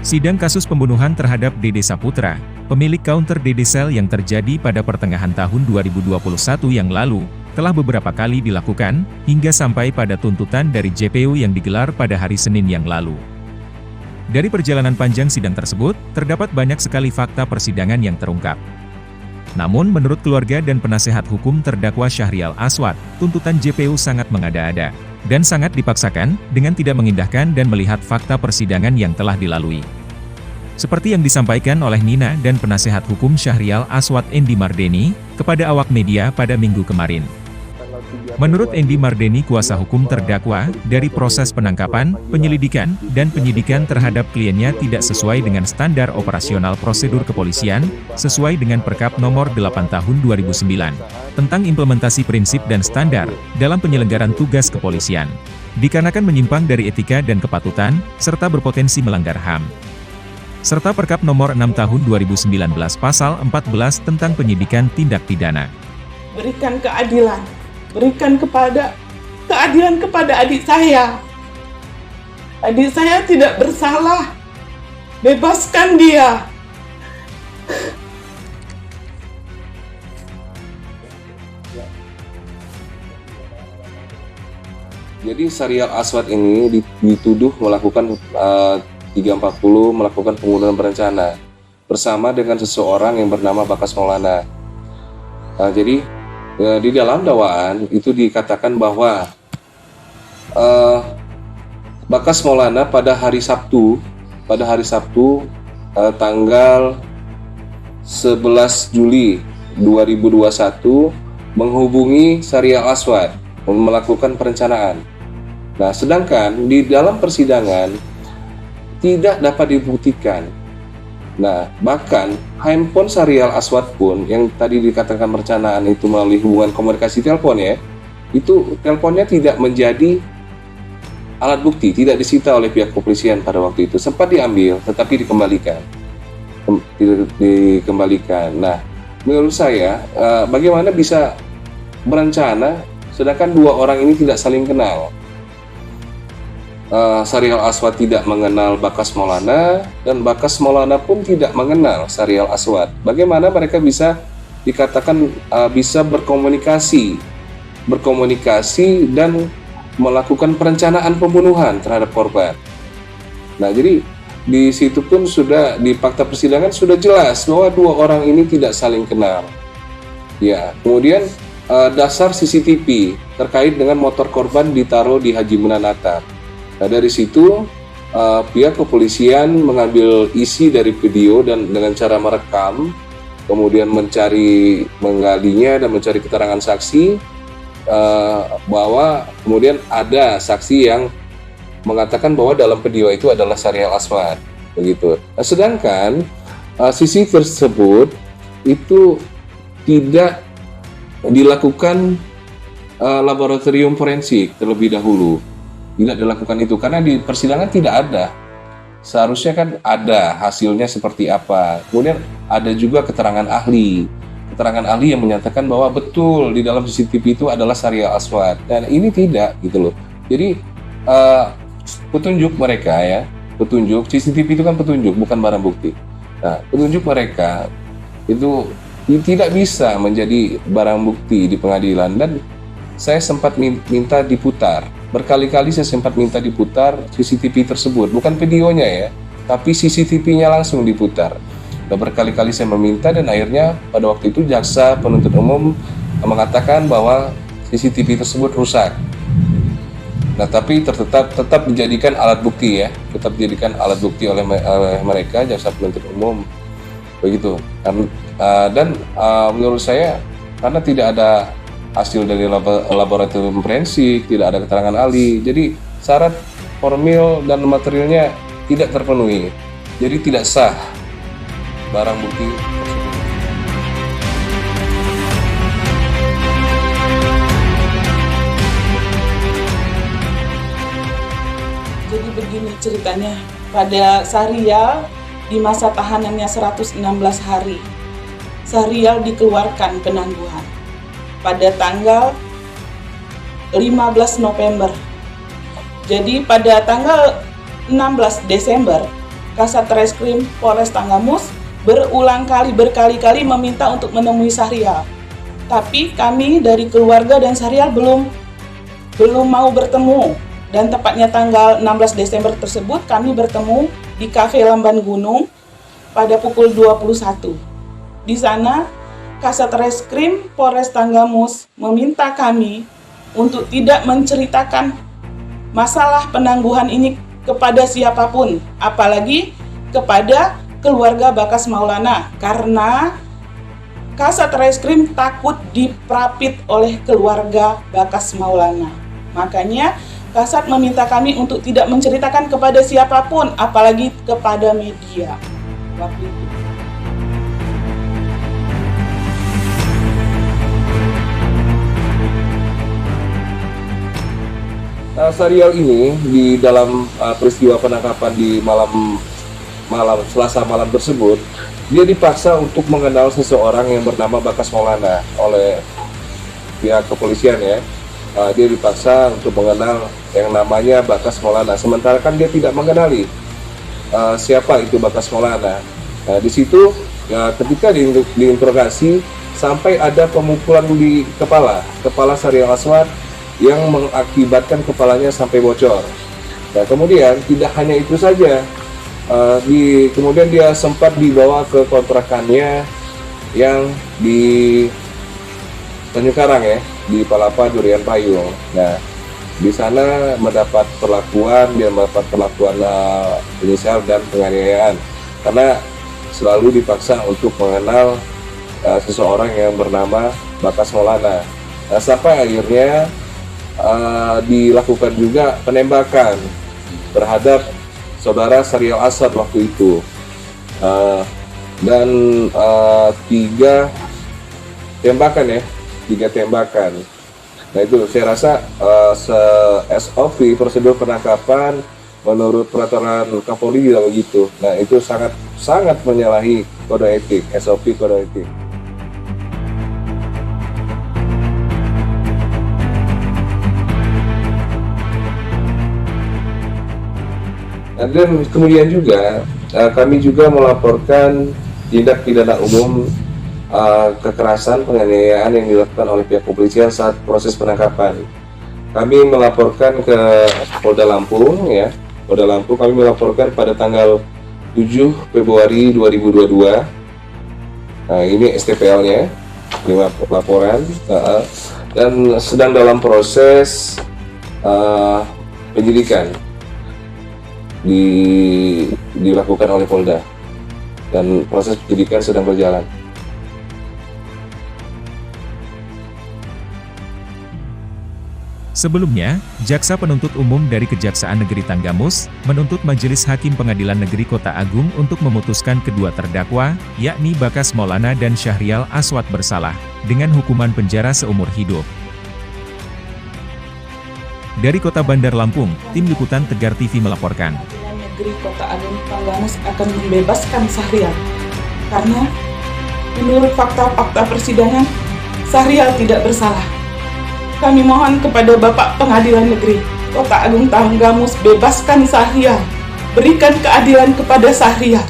Sidang kasus pembunuhan terhadap Dede Saputra, pemilik counter Dede Cell yang terjadi pada pertengahan tahun 2021 yang lalu, telah beberapa kali dilakukan, hingga sampai pada tuntutan dari JPU yang digelar pada hari Senin yang lalu. Dari perjalanan panjang sidang tersebut, terdapat banyak sekali fakta persidangan yang terungkap. Namun menurut keluarga dan penasehat hukum terdakwa Syahrial Aswad, tuntutan JPU sangat mengada-ada, dan sangat dipaksakan, dengan tidak mengindahkan dan melihat fakta persidangan yang telah dilalui. Seperti yang disampaikan oleh Nina dan penasehat hukum Syahrial Aswad Endi Mardeni, kepada awak media pada Minggu kemarin. Menurut Endi Mardeni kuasa hukum terdakwa, dari proses penangkapan, penyelidikan, dan penyidikan terhadap kliennya tidak sesuai dengan standar operasional prosedur kepolisian, sesuai dengan Perkap Nomor 8 Tahun 2009, tentang implementasi prinsip dan standar, dalam penyelenggaraan tugas kepolisian. Dikarenakan menyimpang dari etika dan kepatutan, serta berpotensi melanggar HAM. Serta Perkap Nomor 6 Tahun 2019 Pasal 14 tentang penyidikan tindak pidana. Berikan keadilan. Berikan keadilan kepada adik saya. Adik saya tidak bersalah. Bebaskan dia. Jadi Syahrial Aswad ini dituduh melakukan 340 melakukan pembunuhan berencana bersama dengan seseorang yang bernama Bakas Maulana. Jadi di dalam dakwaan itu dikatakan bahwa Bakas Maulana pada hari Sabtu tanggal 11 Juli 2021 menghubungi Syahrial Aswad melakukan perencanaan. Nah, sedangkan di dalam persidangan tidak dapat dibuktikan. Nah, bahkan handphone Syahrial Aswad pun yang tadi dikatakan perencanaan itu melalui hubungan komunikasi telepon ya, itu teleponnya tidak menjadi alat bukti, tidak disita oleh pihak kepolisian pada waktu itu. Sempat diambil, tetapi dikembalikan. Nah, menurut saya, bagaimana bisa berencana sedangkan dua orang ini tidak saling kenal? Syahrial Aswad tidak mengenal Bakas Maulana dan Bakas Maulana pun tidak mengenal Syahrial Aswad. Bagaimana mereka bisa dikatakan bisa berkomunikasi dan melakukan perencanaan pembunuhan terhadap korban? Nah, jadi di situ pun sudah di fakta persidangan sudah jelas bahwa dua orang ini tidak saling kenal. Ya, kemudian dasar CCTV terkait dengan motor korban ditaruh di Haji Munanatar. Nah, dari situ pihak kepolisian mengambil isi dari video dan dengan cara merekam, kemudian menggalinya dan mencari keterangan saksi, bahwa kemudian ada saksi yang mengatakan bahwa dalam video itu adalah Syahrial Aswad, begitu. Nah, sedangkan sisi tersebut itu tidak dilakukan laboratorium forensik terlebih dahulu. Tidak dilakukan itu karena di persidangan tidak ada. Seharusnya kan ada hasilnya seperti apa. Kemudian ada juga keterangan ahli yang menyatakan bahwa betul di dalam CCTV itu adalah Syahrial Aswad. Dan ini tidak gitu loh. Jadi petunjuk mereka ya, petunjuk CCTV itu kan petunjuk bukan barang bukti. Nah, petunjuk mereka itu tidak bisa menjadi barang bukti di pengadilan dan saya sempat minta diputar. Berkali-kali saya sempat minta diputar CCTV tersebut, bukan videonya ya, tapi CCTV-nya langsung diputar. Dan berkali-kali saya meminta dan akhirnya pada waktu itu jaksa penuntut umum mengatakan bahwa CCTV tersebut rusak. Nah, tapi tetap dijadikan alat bukti ya, tetap dijadikan alat bukti oleh mereka jaksa penuntut umum, begitu. Dan menurut saya karena tidak ada hasil dari laboratorium forensik, tidak ada keterangan ahli, jadi syarat formil dan materialnya tidak terpenuhi, jadi tidak sah barang bukti tersebut. Jadi begini ceritanya, pada Syahrial di masa tahanannya 116 hari, Syahrial dikeluarkan penangguhan pada tanggal 15 November. Jadi pada tanggal 16 Desember Kasatreskrim Polres Tanggamus berkali-kali meminta untuk menemui Syahrial. Tapi kami dari keluarga dan Syahrial belum mau bertemu. Dan tepatnya tanggal 16 Desember tersebut kami bertemu di Cafe Lamban Gunung pada pukul 21. Di sana Kasatreskrim Polres Tanggamus meminta kami untuk tidak menceritakan masalah penangguhan ini kepada siapapun, apalagi kepada keluarga Bakas Maulana, karena Kasatreskrim takut diprapit oleh keluarga Bakas Maulana. Makanya Kasat meminta kami untuk tidak menceritakan kepada siapapun, apalagi kepada media. Waktu itu. Syahrial ini di dalam peristiwa penangkapan di Selasa malam tersebut, dia dipaksa untuk mengenal seseorang yang bernama Bakas Maulana oleh pihak kepolisian ya. Dia dipaksa untuk mengenal yang namanya Bakas Maulana, sementara kan dia tidak mengenali siapa itu Bakas Maulana. Di situ ketika diinterogasi sampai ada pemukulan di kepala Syahrial Aswad yang mengakibatkan kepalanya sampai bocor. Nah, kemudian tidak hanya itu saja, kemudian dia sempat dibawa ke kontrakannya yang di Tanjung Karang ya, di Palapa Durian Payung. Nah, di sana mendapat perlakuan penyiksaan dan penganiayaan karena selalu dipaksa untuk mengenal seseorang yang bernama Bakas Maulana. Nah, sampai akhirnya dilakukan juga penembakan terhadap saudara Syahrial Aswad waktu itu, dan 3 tembakan. Nah itu saya rasa SOP prosedur penangkapan menurut peraturan Kapolri tidak begitu. Nah itu sangat menyalahi kode etik, SOP kode etik. Dan kemudian juga kami juga melaporkan tindak pidana umum kekerasan penganiayaan yang dilakukan oleh pihak kepolisian saat proses penangkapan. Kami melaporkan ke Polda Lampung ya. Polda Lampung kami melaporkan pada tanggal 7 Februari 2022. Nah, ini STPL-nya, ini laporan dan sedang dalam proses penyidikan dilakukan oleh Polda dan proses penyidikan sedang berjalan. Sebelumnya, Jaksa Penuntut Umum dari Kejaksaan Negeri Tanggamus menuntut Majelis Hakim Pengadilan Negeri Kota Agung untuk memutuskan kedua terdakwa, yakni Bakas Maulana dan Syahrial Aswad bersalah, dengan hukuman penjara seumur hidup. Dari Kota Bandar Lampung, Tim Liputan Tegar TV melaporkan. Pengadilan Negeri Kota Agung Tanggamus akan membebaskan Syahrial karena menurut fakta-fakta persidangan Syahrial tidak bersalah. Kami mohon kepada Bapak Pengadilan Negeri Kota Agung Tanggamus, bebaskan Syahrial, berikan keadilan kepada Syahrial.